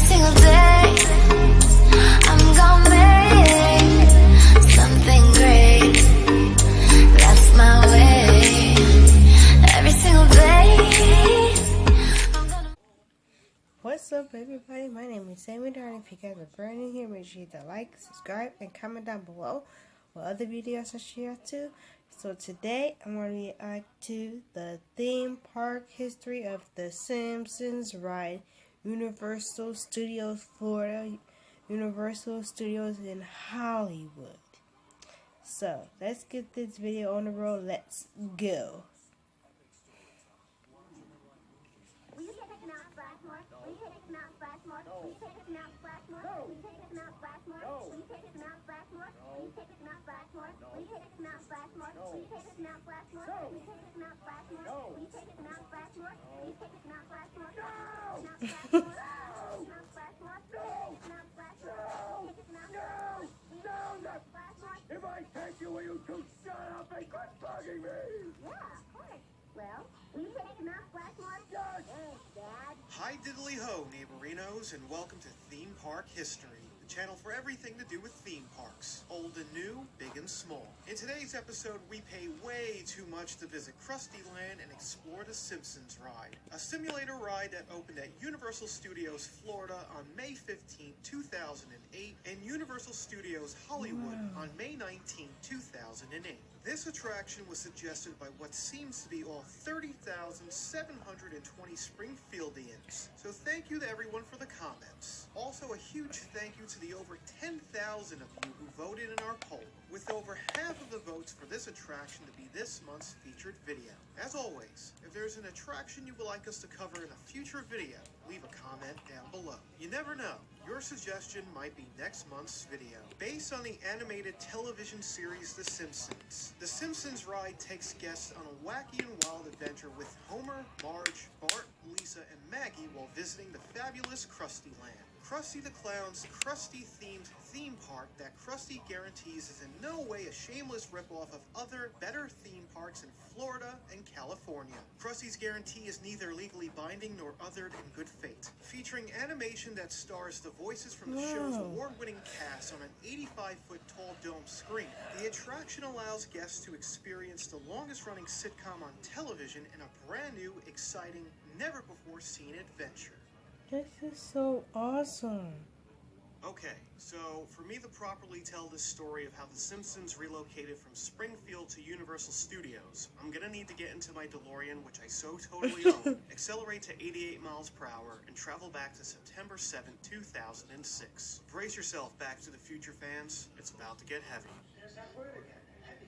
single day, I'm gonna make something great. That's my way. Every single day, I'm gonna... What's up, everybody? My name is Sammy Darn. If you guys are brand new here, make sure you hit the like, subscribe, and comment down below what other videos I share too. So today, I'm going to react to the theme park history of The Simpsons ride, Universal Studios Florida, Universal Studios in Hollywood. So let's get this video on the road. Let's go. If I catch you, will you two shut up and quit bugging me? Yeah, of course. Well, will you take him out, Blackmore? Yes. Thanks, Dad. Hi diddly ho, neighborinos, and welcome to Theme Park History, the channel for everything to do with theme parks, old and new, big and small. In today's episode, we pay way too much to visit Krusty Land and explore the Simpsons ride, a simulator ride that opened at Universal Studios Florida on May 15, 2008, and Universal Studios Hollywood on May 19, 2008. This attraction was suggested by what seems to be all 30,720 Springfieldians. So thank you to everyone for the comments. Also a huge thank you to the over 10,000 of you who voted in our poll, with over half of the votes for this attraction to be this month's featured video. As always, if there's an attraction you would like us to cover in a future video, leave a comment down below. You never know, your suggestion might be next month's video. Based on the animated television series The Simpsons, The Simpsons ride takes guests on a wacky and wild adventure with Homer, Marge, Bart, Lisa, and Maggie while visiting the fabulous Krusty Land. Krusty the Clown's Krusty-themed theme park that Krusty guarantees is in no way a shameless ripoff of other, better theme parks in Florida and California. Krusty's guarantee is neither legally binding nor othered in good faith. Featuring animation that stars the voices from the show's award-winning cast on an 85-foot tall dome screen, the attraction allows guests to experience the longest-running sitcom on television in a brand new, exciting, never-before-seen adventure. This is so awesome. Okay, so for me to properly tell this story of how The Simpsons relocated from Springfield to Universal Studios, I'm gonna need to get into my DeLorean, which I so totally own, accelerate to 88 miles per hour, and travel back to September 7, 2006. Brace yourself, Back to the Future fans. It's about to get heavy. There's that word again. Heavy.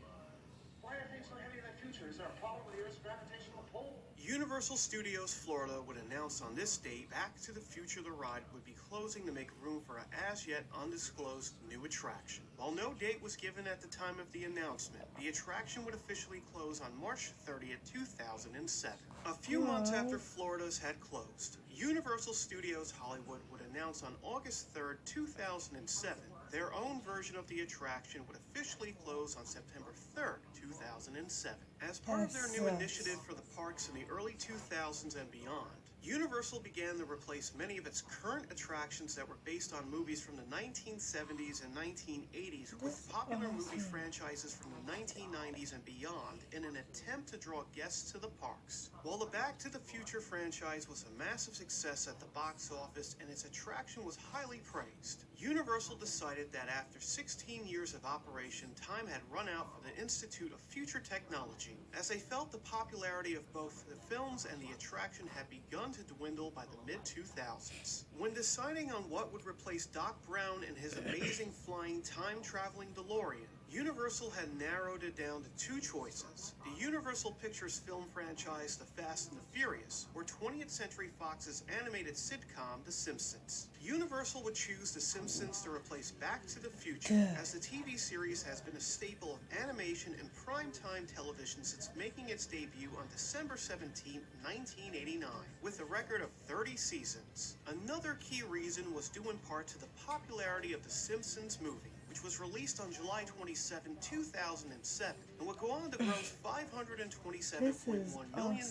Why are things so heavy in the future? Is there a problem with the Earth's gravitational pull? Universal Studios Florida would announce on this date Back to the Future the ride would be closing to make room for an as-yet undisclosed new attraction. While no date was given at the time of the announcement, the attraction would officially close on March 30th, 2007. A few months after Florida's had closed, Universal Studios Hollywood would announce on August 3rd, 2007, their own version of the attraction would officially close on September 3rd, 2007. As part of their new initiative for the parks in the early 2000s and beyond, Universal began to replace many of its current attractions that were based on movies from the 1970s and 1980s with popular movie franchises from the 1990s and beyond in an attempt to draw guests to the parks. While the Back to the Future franchise was a massive success at the box office and its attraction was highly praised, Universal decided that after 16 years of operation, time had run out for the Institute of Future Technology, as they felt the popularity of both the films and the attraction had begun to dwindle by the mid-2000s. When deciding on what would replace Doc Brown and his amazing flying time-traveling DeLorean, Universal had narrowed it down to two choices: the Universal Pictures film franchise The Fast and the Furious, or 20th Century Fox's animated sitcom The Simpsons. Universal would choose The Simpsons to replace Back to the Future, as the TV series has been a staple of animation and primetime television since making its debut on December 17, 1989, with a record of 30 seasons. Another key reason was due in part to the popularity of The Simpsons movie, which was released on July 27, 2007, and would go on to gross $527.1 million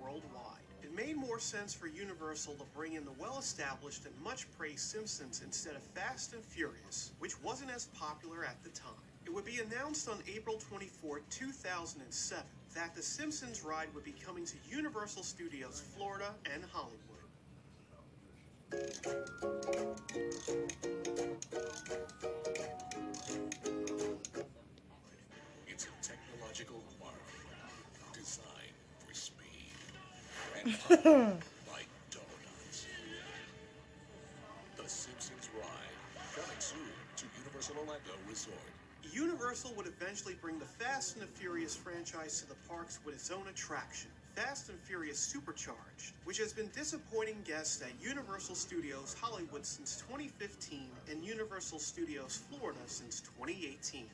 worldwide. It made more sense for Universal to bring in the well-established and much-praised Simpsons instead of Fast and Furious, which wasn't as popular at the time. It would be announced on April 24, 2007, that the Simpsons ride would be coming to Universal Studios Florida and Hollywood. It's a technological marvel designed for speed and power like donuts. The Simpsons Ride, coming soon to Universal Orlando Resort. Universal would eventually bring the Fast and the Furious franchise to the parks with its own attraction, Fast and Furious Supercharged, which has been disappointing guests at Universal Studios Hollywood since 2015 and Universal Studios Florida since 2018.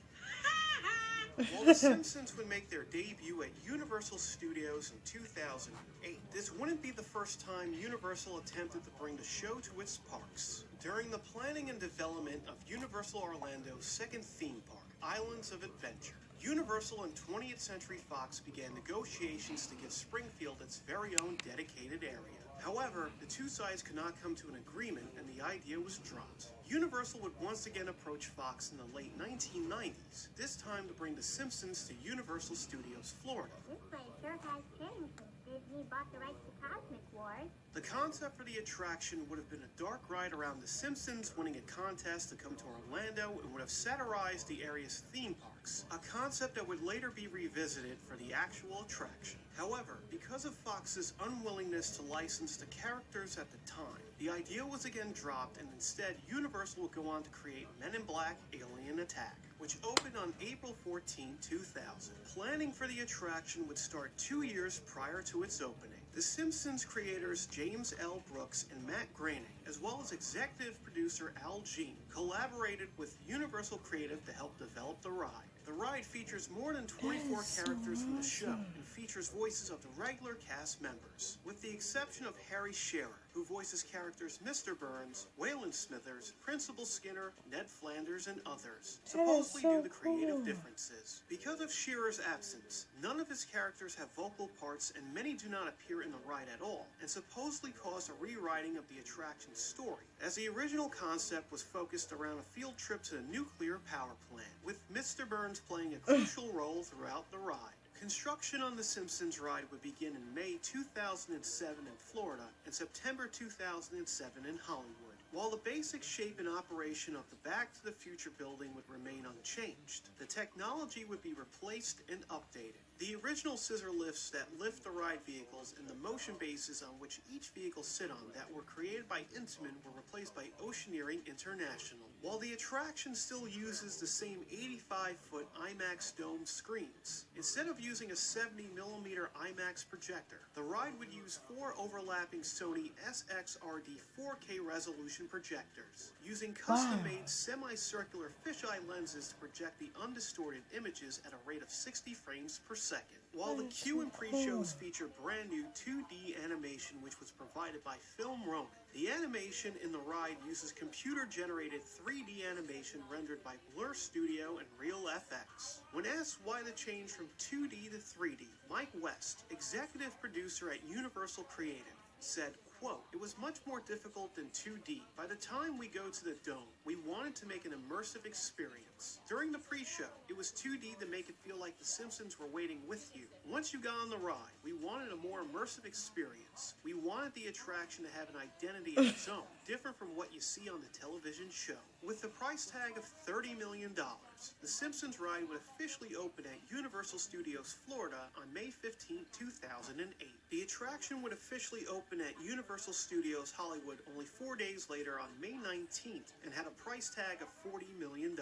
While The Simpsons would make their debut at Universal Studios in 2008, this wouldn't be the first time Universal attempted to bring the show to its parks. During the planning and development of Universal Orlando's second theme park, Islands of Adventure, Universal and 20th Century Fox began negotiations to give Springfield its very own dedicated area. However, the two sides could not come to an agreement and the idea was dropped. Universal would once again approach Fox in the late 1990s, this time to bring The Simpsons to Universal Studios Florida. This place sure has changed since Disney bought the rights to Cosmic Wars. The concept for the attraction would have been a dark ride around The Simpsons winning a contest to come to Orlando and would have satirized the area's theme parks, a concept that would later be revisited for the actual attraction. However, because of Fox's unwillingness to license the characters at the time, the idea was again dropped and instead Universal would go on to create Men in Black: Alien Attack, which opened on April 14, 2000. Planning for the attraction would start 2 years prior to its opening. The Simpsons creators James L. Brooks and Matt Groening, as well as executive producer Al Jean, collaborated with Universal Creative to help develop the ride. The ride features more than 24 characters from the show and features voices of the regular cast members, with the exception of Harry Shearer, who voices characters Mr. Burns, Waylon Smithers, Principal Skinner, Ned Flanders, and others, supposedly due to creative differences. Because of Shearer's absence, none of his characters have vocal parts and many do not appear in the ride at all, and supposedly caused a rewriting of the attraction's story, as the original concept was focused around a field trip to the nuclear power plant, with Mr. Burns playing a crucial role throughout the ride. Construction on the Simpsons ride would begin in May 2007 in Florida and September 2007 in Hollywood, while the basic shape and operation of the Back to the Future building would remain unchanged. The technology would be replaced and updated. The original scissor lifts that lift the ride vehicles and the motion bases on which each vehicle sit on that were created by Intamin were replaced by Oceaneering International, while the attraction still uses the same 85-foot IMAX dome screens. Instead of using a 70mm IMAX projector, the ride would use 4 overlapping Sony SXRD 4K resolution projectors, using custom-made semicircular fisheye lenses to project the undistorted images at a rate of 60 frames per second. While the Q and pre-shows feature brand new 2D animation which was provided by Film Roman, the animation in the ride uses computer-generated 3D animation rendered by Blur Studio and RealFX. When asked why the change from 2D to 3D, Mike West, executive producer at Universal Creative, said, quote, "It was much more difficult than 2D. By the time we go to the dome, we wanted to make an immersive experience. During the pre-show, it was 2D to make it feel like The Simpsons were waiting with you. Once you got on the ride, we wanted a more immersive experience. We wanted the attraction to have an identity of its own, different from what you see on the television show." With the price tag of $30 million, The Simpsons ride would officially open at Universal Studios Florida on May 15, 2008. The attraction would officially open at Universal Studios Hollywood only 4 days later on May 19th and had a price tag of $40 million.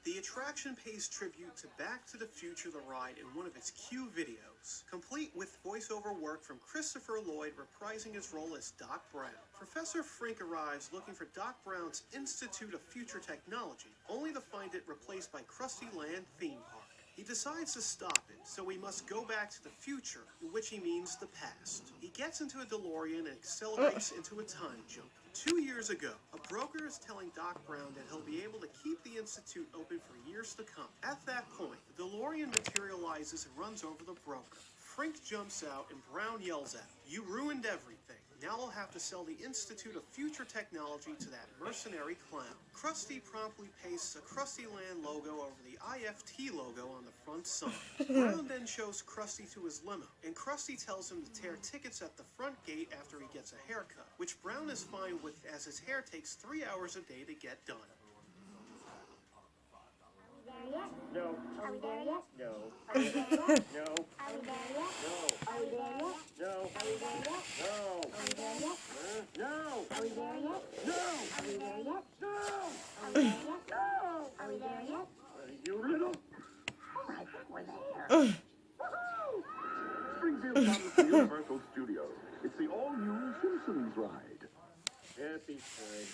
The attraction pays tribute to Back to the Future the ride in one of its Q videos, complete with voiceover work from Christopher Lloyd reprising his role as Doc Brown. Professor Frink arrives looking for Doc Brown's Institute of Future Technology, only to find it replaced by Krusty Land Theme Park. He decides to stop it, so he must go back to the future, in which he means the past. He gets into a DeLorean and accelerates into a time jump. 2 years ago, a broker is telling Doc Brown that he'll be able to keep the Institute open for years to come. At that point, the DeLorean materializes and runs over the broker. Frink jumps out and Brown yells at him, "You ruined everything. Now I'll have to sell the Institute of Future Technology to that mercenary clown." Krusty promptly pastes a Krusty Land logo over the IFT logo on the front sign. Brown then shows Krusty to his limo, and Krusty tells him to tear tickets at the front gate after he gets a haircut, which Brown is fine with as his hair takes 3 hours a day to get done. No. Are we there yet? No. Are we there yet? No. Are we there yet? No. Are we there yet? No. Are we there yet? No. Are we there yet? No. Are we there yet? No. Are we there yet? No. Are we there yet? No. Are we there yet? You little. Oh, I think we're there. Woohoo! Springfield comes to Universal Studios. It's the all-new Simpsons ride. Happy time.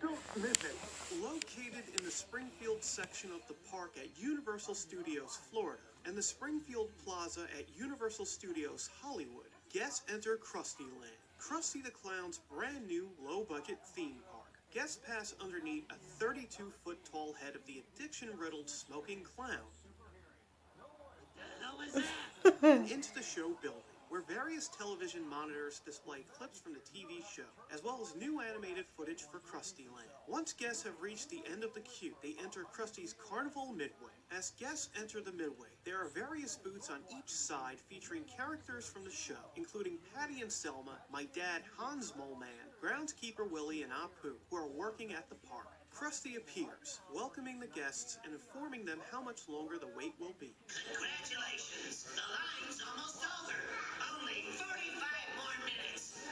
Don't miss it. Located in the Springfield section of the park at Universal Studios Florida and the Springfield Plaza at Universal Studios Hollywood, guests enter Krusty Land, Krusty the Clown's brand new low-budget theme park. Guests pass underneath a 32-foot tall head of the addiction-riddled smoking clown. The hell is that? Into the show building, where various television monitors display clips from the TV show, as well as new animated footage for Krusty Land. Once guests have reached the end of the queue, they enter Krusty's Carnival Midway. As guests enter the Midway, there are various booths on each side featuring characters from the show, including Patty and Selma, my dad Hans Moleman, groundskeeper Willie, and Apu, who are working at the park. Krusty appears, welcoming the guests and informing them how much longer the wait will be. Congratulations, the line's almost over. Only 45 more minutes.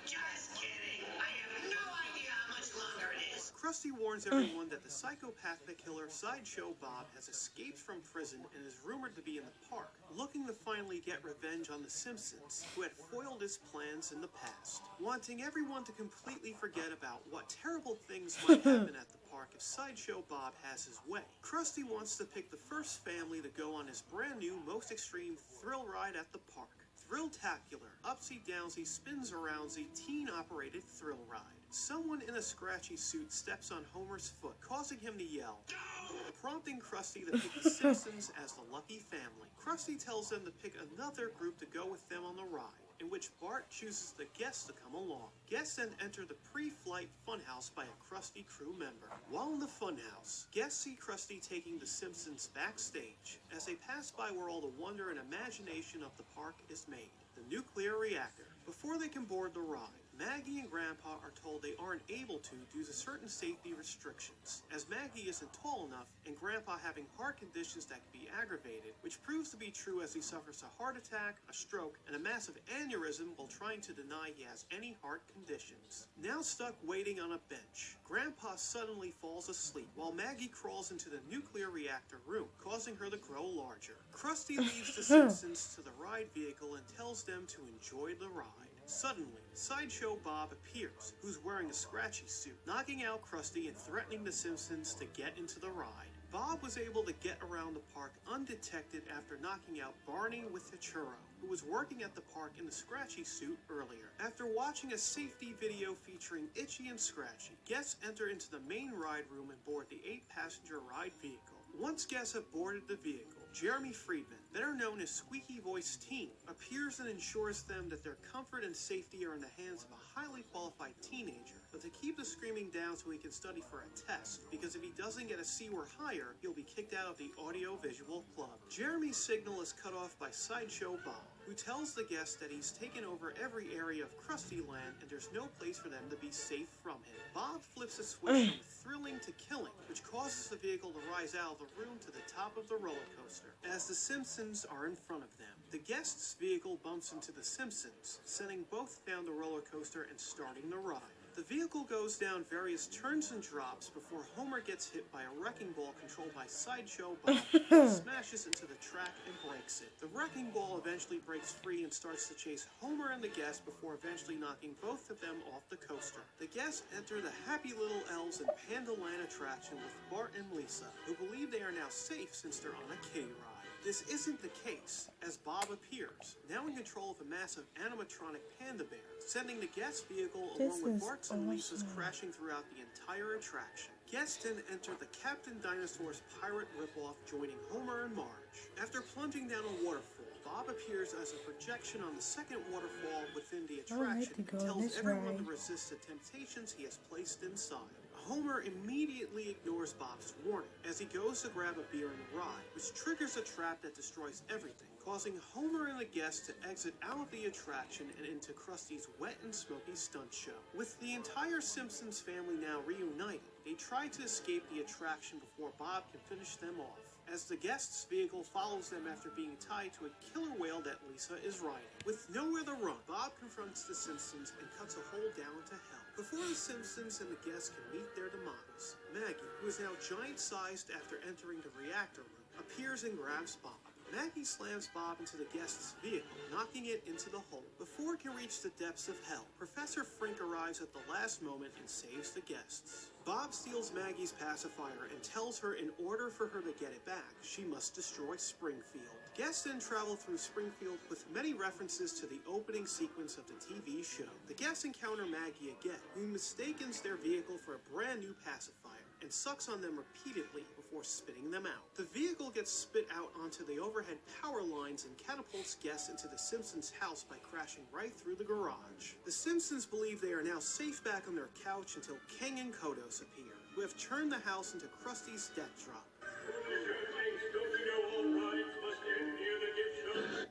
Just kidding. I have no idea how much longer it is. Krusty warns everyone that the psychopathic killer Sideshow Bob has escaped from prison and is rumored to be in the park, looking to finally get revenge on the Simpsons, who had foiled his plans in the past. Wanting everyone to completely forget about what terrible things might happen at the park if Sideshow Bob has his way, Krusty wants to pick the first family to go on his brand new most extreme thrill ride at the park. Thrill-tacular, upsy-downsy, spins-aroundsy, teen-operated thrill ride. Someone in a scratchy suit steps on Homer's foot, causing him to yell, "Go!" prompting Krusty to pick the Simpsons as the lucky family. Krusty tells them to pick another group to go with them on the ride, in which Bart chooses the guests to come along. Guests then enter the pre-flight funhouse by a Krusty crew member. While in the funhouse, guests see Krusty taking the Simpsons backstage as they pass by where all the wonder and imagination of the park is made, the nuclear reactor. Before they can board the ride, Maggie and Grandpa are told they aren't able to due to certain safety restrictions, as Maggie isn't tall enough and Grandpa having heart conditions that can be aggravated, which proves to be true as he suffers a heart attack, a stroke, and a massive aneurysm while trying to deny he has any heart conditions. Now stuck waiting on a bench, Grandpa suddenly falls asleep while Maggie crawls into the nuclear reactor room, causing her to grow larger. Krusty leads the Simpsons to the ride vehicle and tells them to enjoy the ride. Suddenly, Sideshow Bob appears, who's wearing a scratchy suit, knocking out Krusty and threatening the Simpsons to get into the ride. Bob was able to get around the park undetected after knocking out Barney with the churro, who was working at the park in the scratchy suit earlier. After watching a safety video featuring Itchy and Scratchy, guests enter into the main ride room and board the 8-passenger ride vehicle. Once guests have boarded the vehicle, Jeremy Friedman, better known as Squeaky Voice Teen, appears and ensures them that their comfort and safety are in the hands of a highly qualified teenager, but to keep the screaming down so he can study for a test, because if he doesn't get a C or higher, he'll be kicked out of the Audio-Visual Club. Jeremy's signal is cut off by Sideshow Bob, who tells the guests that he's taken over every area of Krusty Land and there's no place for them to be safe from him. Bob flips a switch from thrilling to killing, which causes the vehicle to rise out of the room to the top of the roller coaster, as the Simpsons are in front of them. The guest's vehicle bumps into the Simpsons, sending both down the roller coaster and starting the ride. The vehicle goes down various turns and drops before Homer gets hit by a wrecking ball controlled by Sideshow Bob, who smashes into the track and breaks it. The wrecking ball eventually breaks free and starts to chase Homer and the guests before eventually knocking both of them off the coaster. The guests enter the Happy Little Elves and Panda Land attraction with Bart and Lisa, who believe they are now safe since they're on a K-ride. This isn't the case, as Bob appears, now in control of a massive animatronic panda bear, sending the guest vehicle along with Bart's and Lisa's crashing throughout the entire attraction. Guests then enter the Captain Dinosaur's pirate ripoff, joining Homer and Marge. After plunging down a waterfall, Bob appears as a projection on the second waterfall within the I would like attraction to go and on tells this everyone ride. to resist the temptations he has placed inside. Homer immediately ignores Bob's warning as he goes to grab a beer in the ride, which triggers a trap that destroys everything, causing Homer and the guests to exit out of the attraction and into Krusty's wet and smoky stunt show. With the entire Simpsons family now reunited, they try to escape the attraction before Bob can finish them off, as the guest's vehicle follows them after being tied to a killer whale that Lisa is riding. With nowhere to run, Bob confronts the Simpsons and cuts a hole down to hell. Before the Simpsons and the guests can meet their demise, Maggie, who is now giant-sized after entering the reactor room, appears and grabs Bob. Maggie slams Bob into the guest's vehicle, knocking it into the hole. Before it can reach the depths of hell, Professor Frink arrives at the last moment and saves the guests. Bob steals Maggie's pacifier and tells her in order for her to get it back, she must destroy Springfield. Guests then travel through Springfield with many references to the opening sequence of the TV show. The guests encounter Maggie again, who mistakes their vehicle for a brand new pacifier and sucks on them repeatedly before spitting them out. The vehicle gets spit out onto the overhead power lines and catapults guests into the Simpsons' house by crashing right through the garage. The Simpsons believe they are now safe back on their couch until King and Kodos appear, who have turned the house into Krusty's death drop.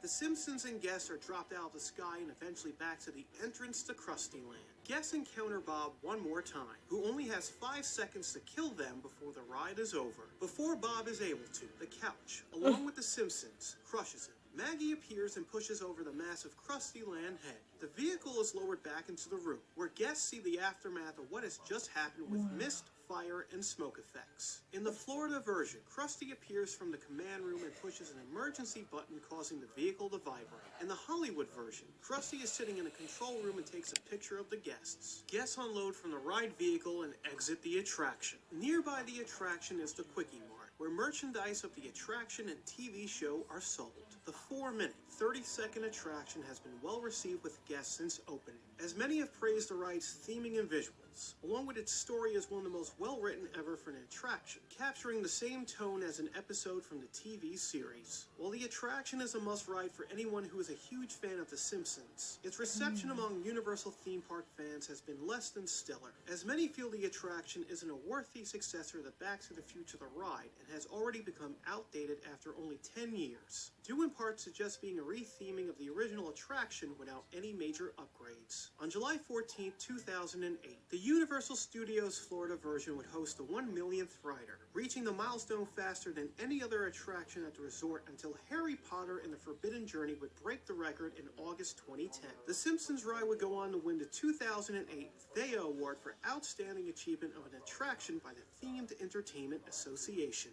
The Simpsons and guests are dropped out of the sky and eventually back to the entrance to Krusty Land. Guests encounter Bob one more time, who only has 5 seconds to kill them before the ride is over. Before Bob is able to, the couch, along with the Simpsons, crushes him. Maggie appears and pushes over the massive Krusty Land head. The vehicle is lowered back into the room, where guests see the aftermath of what has just happened with mist, fire, and smoke effects. In the Florida version, Krusty appears from the command room and pushes an emergency button, causing the vehicle to vibrate. In the Hollywood version, Krusty is sitting in a control room and takes a picture of the guests. Guests unload from the ride vehicle and exit the attraction. Nearby the attraction is the Quickie Mart, where merchandise of the attraction and TV show are sold. The 4-minute, 30-second attraction has been well received with guests since opening, as many have praised the ride's theming and visuals, along with its story as one of the most well-written ever for an attraction, capturing the same tone as an episode from the TV series. While the attraction is a must-ride for anyone who is a huge fan of The Simpsons, its reception among Universal theme park fans has been less than stellar, as many feel the attraction isn't a worthy successor to Back to the Future the ride and has already become outdated after only 10 years, due in part to just being a re-theming of the original attraction without any major upgrades. On July 14, 2008, the Universal Studios Florida version would host the 1 millionth rider, reaching the milestone faster than any other attraction at the resort until Harry Potter and the Forbidden Journey would break the record in August 2010. The Simpsons ride would go on to win the 2008 Thea Award for Outstanding Achievement of an Attraction by the Themed Entertainment Association.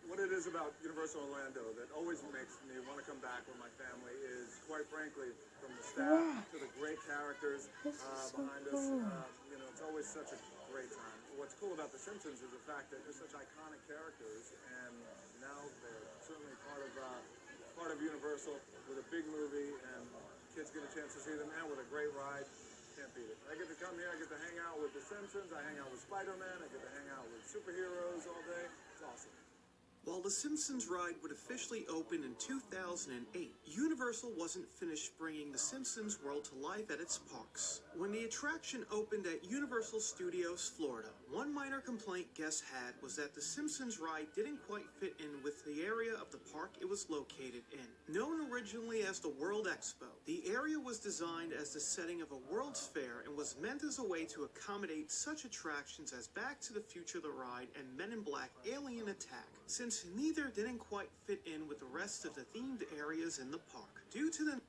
What it is about Universal Orlando that always makes me want to come back with my family is, quite frankly, from the staff to the great characters behind us. It's always such a great time. What's cool about The Simpsons is the fact that they're such iconic characters, and now they're certainly part of Universal with a big movie, and kids get a chance to see them, and with a great ride. Can't beat it. I get to come here, I get to hang out with The Simpsons, I hang out with Spider-Man, I get to hang out with superheroes all day. It's awesome. While the Simpsons ride would officially open in 2008, Universal wasn't finished bringing the Simpsons world to life at its parks. When the attraction opened at Universal Studios Florida, one minor complaint guests had was that the Simpsons ride didn't quite fit in with the area of the park it was located in. Known originally as the World Expo, the area was designed as the setting of a World's Fair and was meant as a way to accommodate such attractions as Back to the Future the ride and Men in Black Alien Attack, since neither didn't quite fit in with the rest of the themed areas in the park. Due to the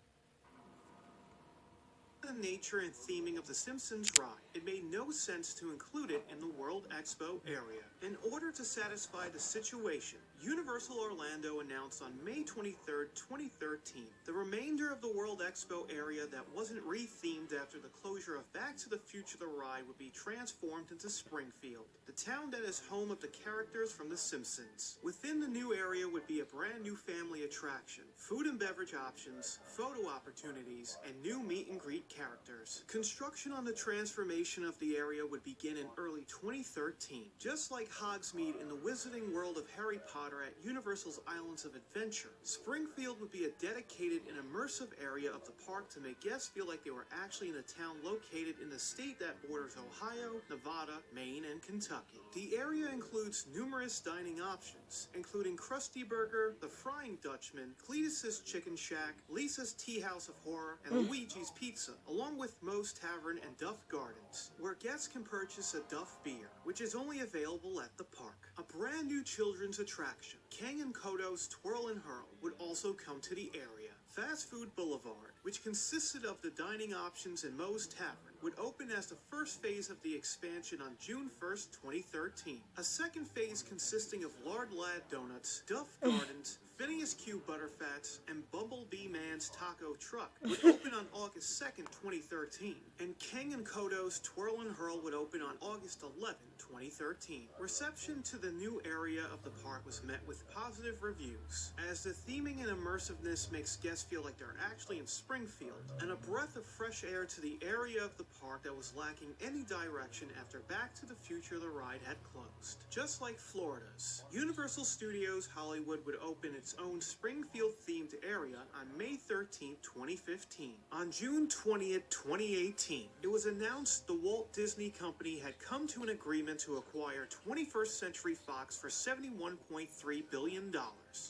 nature and theming of the Simpsons ride, it made no sense to include it in the World Expo area. In order to satisfy the situation, Universal Orlando announced on May 23, 2013, the remainder of the World Expo area that wasn't re-themed after the closure of Back to the Future the ride would be transformed into Springfield, the town that is home of the characters from The Simpsons. Within the new area would be a brand new family attraction, food and beverage options, photo opportunities, and new meet and greet characters. Construction on the transformation of the area would begin in early 2013. Just like Hogsmeade in the Wizarding World of Harry Potter, water at Universal's Islands of Adventure, Springfield would be a dedicated and immersive area of the park to make guests feel like they were actually in a town located in the state that borders Ohio, Nevada, Maine, and Kentucky. The area includes numerous dining options, including Krusty Burger, The Frying Dutchman, Cletus's Chicken Shack, Lisa's Tea House of Horror, and Luigi's Pizza, along with Moe's Tavern and Duff Gardens, where guests can purchase a Duff beer, which is only available at the park. A brand new children's attraction, Kang and Kodo's Twirl and Hurl, would also come to the area. Fast Food Boulevard, which consisted of the dining options in Moe's Tavern, would open as the first phase of the expansion on June 1st, 2013. A second phase consisting of Lard Lad Donuts, Duff Gardens, Phineas Q Butterfats, and Bumblebee Man's Taco Truck would open on August 2nd, 2013, and Kang and Kodo's Twirl and Hurl would open on August 11th, 2013. Reception to the new area of the park was met with positive reviews, as the theming and immersiveness makes guests feel like they're actually in Springfield, and a breath of fresh air to the area of the park that was lacking any direction after Back to the Future the ride had closed. Just like Florida's, Universal Studios Hollywood would open its own Springfield-themed area on May 13, 2015. On June 20th, 2018, it was announced the Walt Disney Company had come to an agreement to acquire 21st Century Fox for $71.3 billion,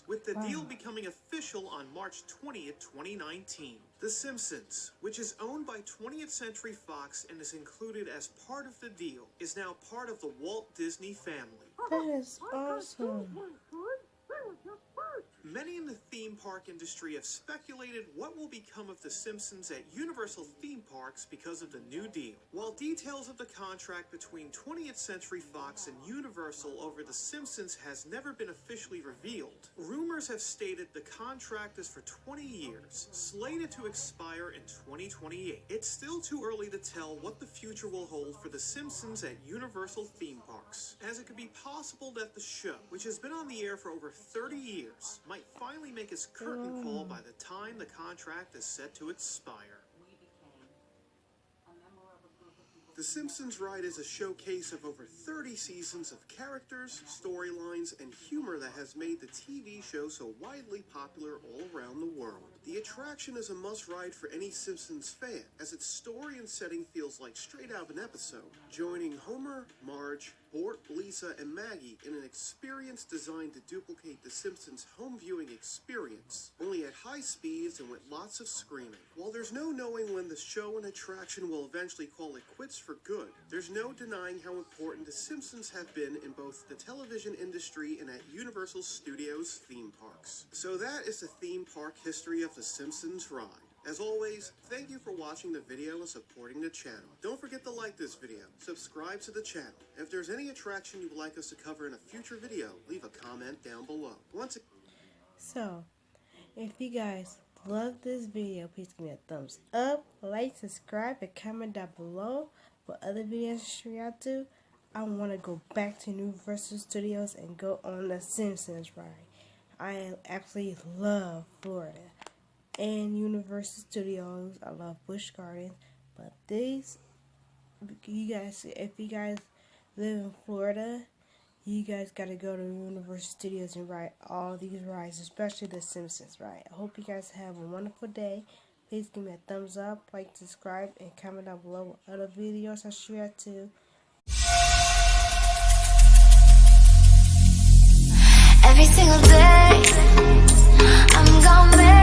with the deal becoming official on March 20th, 2019. The Simpsons, which is owned by 20th Century Fox and is included as part of the deal, is now part of the Walt Disney family. That is awesome. Many in the theme park industry have speculated what will become of The Simpsons at Universal theme parks because of the new deal. While details of the contract between 20th Century Fox and Universal over The Simpsons has never been officially revealed, rumors have stated the contract is for 20 years, slated to expire in 2028. It's still too early to tell what the future will hold for The Simpsons at Universal theme parks, as it could be possible that the show, which has been on the air for over 30 years, might finally make its curtain call by the time the contract is set to expire. The Simpsons ride is a showcase of over 30 seasons of characters, storylines, and humor that has made the TV show so widely popular all around the world. The attraction is a must-ride for any Simpsons fan, as its story and setting feels like straight out of an episode, joining Homer, Marge, Bort, Lisa, and Maggie in an experience designed to duplicate the Simpsons home viewing experience, only at high speeds and with lots of screaming. While there's no knowing when the show and attraction will eventually call it quits for good, there's no denying how important the Simpsons have been in both the television industry and at Universal Studios theme parks. So that is the theme park history of the Simpsons ride. As always, thank you for watching the video and supporting the channel. Don't forget to like this video, subscribe to the channel. If there's any attraction you would like us to cover in a future video, leave a comment down below. So, if you guys love this video, please give me a thumbs up, like, subscribe, and comment down below what other videos to show y'all to. I want to go back to Universal Studios and go on the Simpsons ride. I absolutely love Florida and Universal Studios. I love Busch Gardens, but these, you guys, if you guys live in Florida, you guys gotta go to Universal Studios and ride all these rides, especially the Simpsons ride. I hope you guys have a wonderful day. Please give me a thumbs up, like, subscribe, and comment down below what other videos I share too. Every single day, I'm gonna make